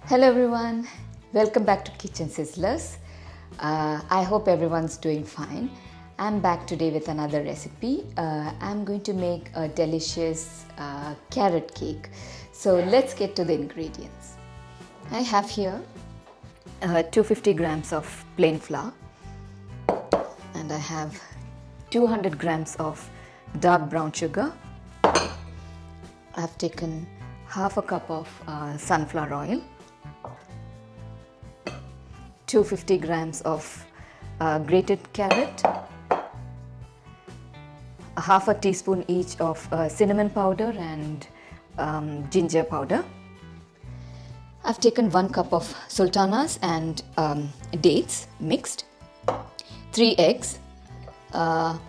Hello everyone, welcome back to Kitchen Sizzlers. I hope everyone's doing fine. I'm back today with another recipe. I'm going to make a delicious carrot cake. So let's get to the ingredients. I have here 250 grams of plain flour, and I have 200 grams of dark brown sugar. I've taken half a cup of sunflower oil, 250 grams of grated carrot, half a teaspoon each of cinnamon powder and ginger powder. I've taken 1 cup of sultanas and dates mixed, 3 eggs, 1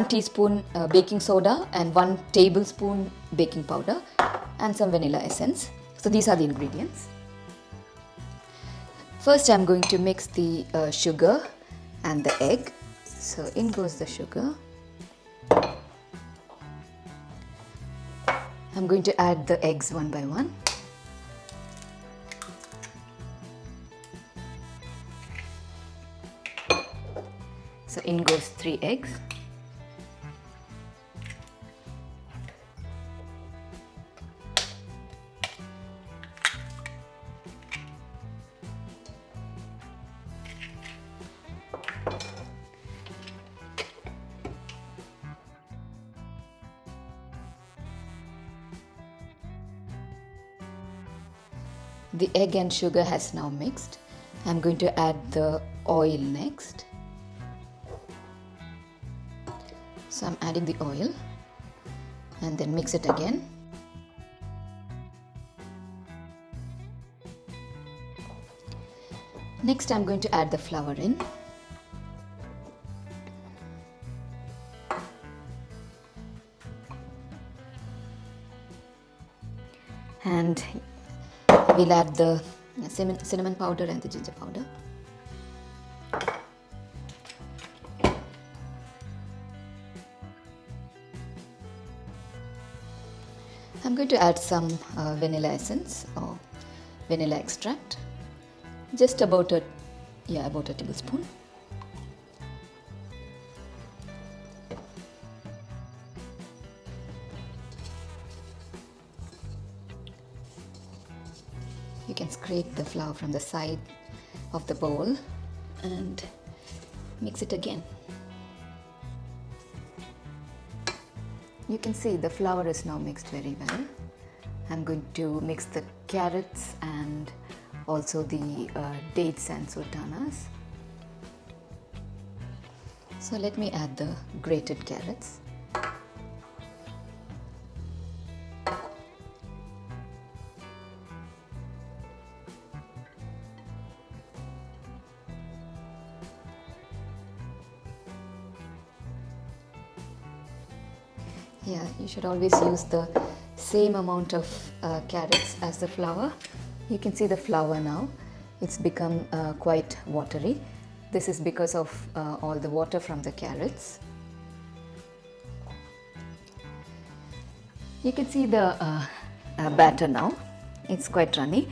teaspoon baking soda and 1 tablespoon baking powder, and some vanilla essence. So these are the ingredients. First, I'm going to mix the sugar and the egg. So in goes the sugar. I'm going to add the eggs one by one. So in goes 3 eggs. The egg and sugar has now mixed. I'm going to add the oil next. So I'm adding the oil and then mix it again. Next, I'm going to add the flour in. And we'll add the cinnamon powder and the ginger powder. I'm going to add some vanilla essence or vanilla extract, just about a tablespoon. You can scrape the flour from the side of the bowl and mix it again. You can see the flour is now mixed very well. I'm going to mix the carrots and also the dates and sultanas. So let me add the grated carrots. Yeah, you should always use the same amount of carrots as the flour. You can see the flour now, it's become quite watery. This is because of all the water from the carrots. You can see the batter now, it's quite runny.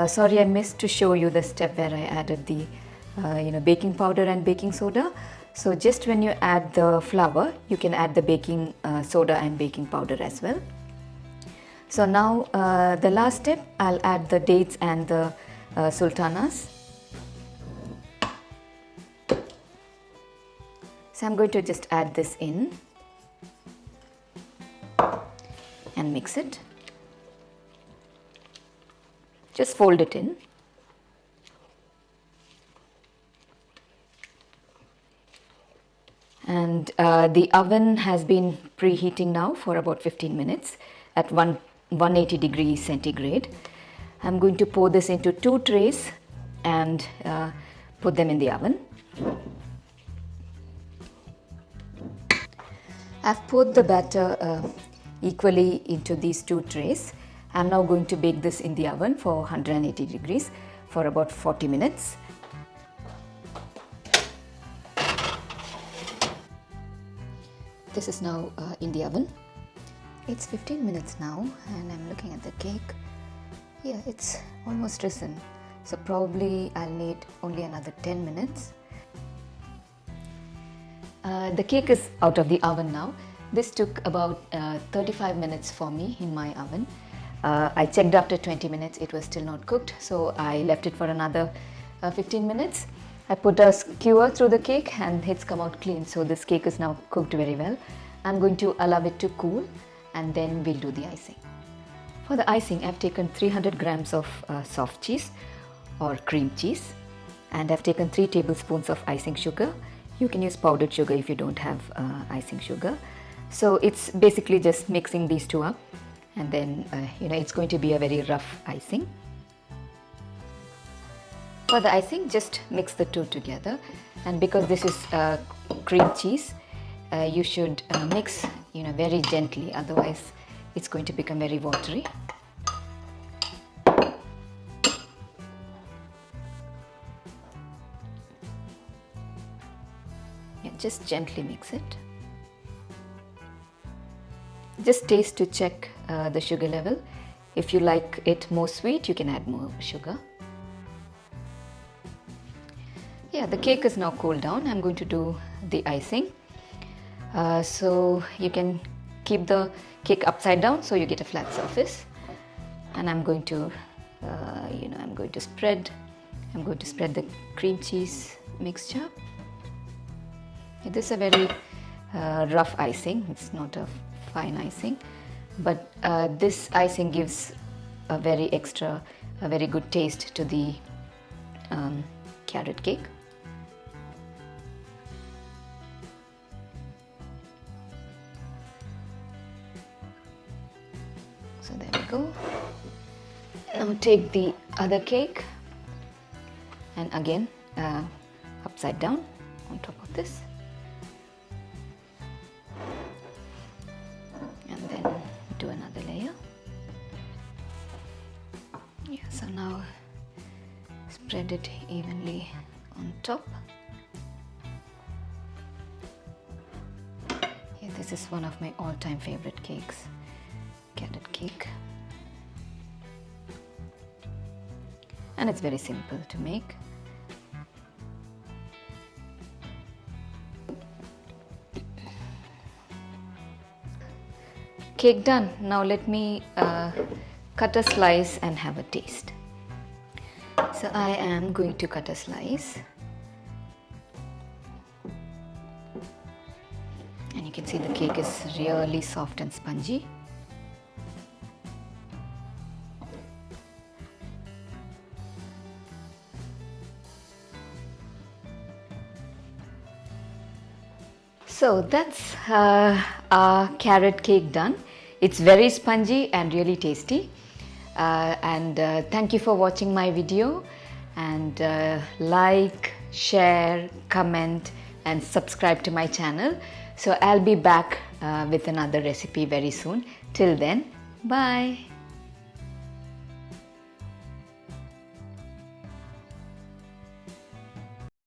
Sorry, I missed to show you the step where I added the baking powder and baking soda. So just when you add the flour, you can add the baking soda and baking powder as well. So now the last step, I'll add the dates and the sultanas. So I'm going to just add this in and mix it. Just fold it in. And the oven has been preheating now for about 15 minutes at 180 degrees centigrade. I'm going to pour this into 2 trays and put them in the oven. I've poured the batter equally into these 2 trays. I'm now going to bake this in the oven for 180 degrees for about 40 minutes. This is now in the oven. It's 15 minutes now and I'm looking at the cake. Yeah, it's almost risen. So probably I'll need only another 10 minutes. The cake is out of the oven now. This took about 35 minutes for me in my oven. I checked after 20 minutes, it was still not cooked, so I left it for another 15 minutes. I put a skewer through the cake and it's come out clean, so this cake is now cooked very well. I'm going to allow it to cool and then we'll do the icing. For the icing, I've taken 300 grams of soft cheese or cream cheese, and I've taken 3 tablespoons of icing sugar. You can use powdered sugar if you don't have icing sugar. So it's basically just mixing these two up, and then it's going to be a very rough icing. For the icing, just mix the two together, and because this is cream cheese, you should mix very gently, otherwise it's going to become very watery. Just gently mix it. Just taste to check the sugar level. If you like it more sweet, you can add more sugar. Yeah, the cake is now cooled down. I'm going to do the icing. So you can keep the cake upside down so you get a flat surface. And I'm going to, I'm going to spread the cream cheese mixture. This is a very rough icing. It's not a fine icing, but this icing gives a very good taste to the carrot cake. So there we go. Now take the other cake and again upside down on top of this. Do another layer. Yeah, so now spread it evenly on top. Yeah, this is one of my all-time favorite cakes, carrot cake. And it's very simple to make. Cake done. Now let me cut a slice and have a taste. So I am going to cut a slice. And you can see the cake is really soft and spongy. So that's our carrot cake done. It's very spongy and really tasty. Thank you for watching my video, and like, share, comment and subscribe to my channel. So I'll be back with another recipe very soon. Till then, bye.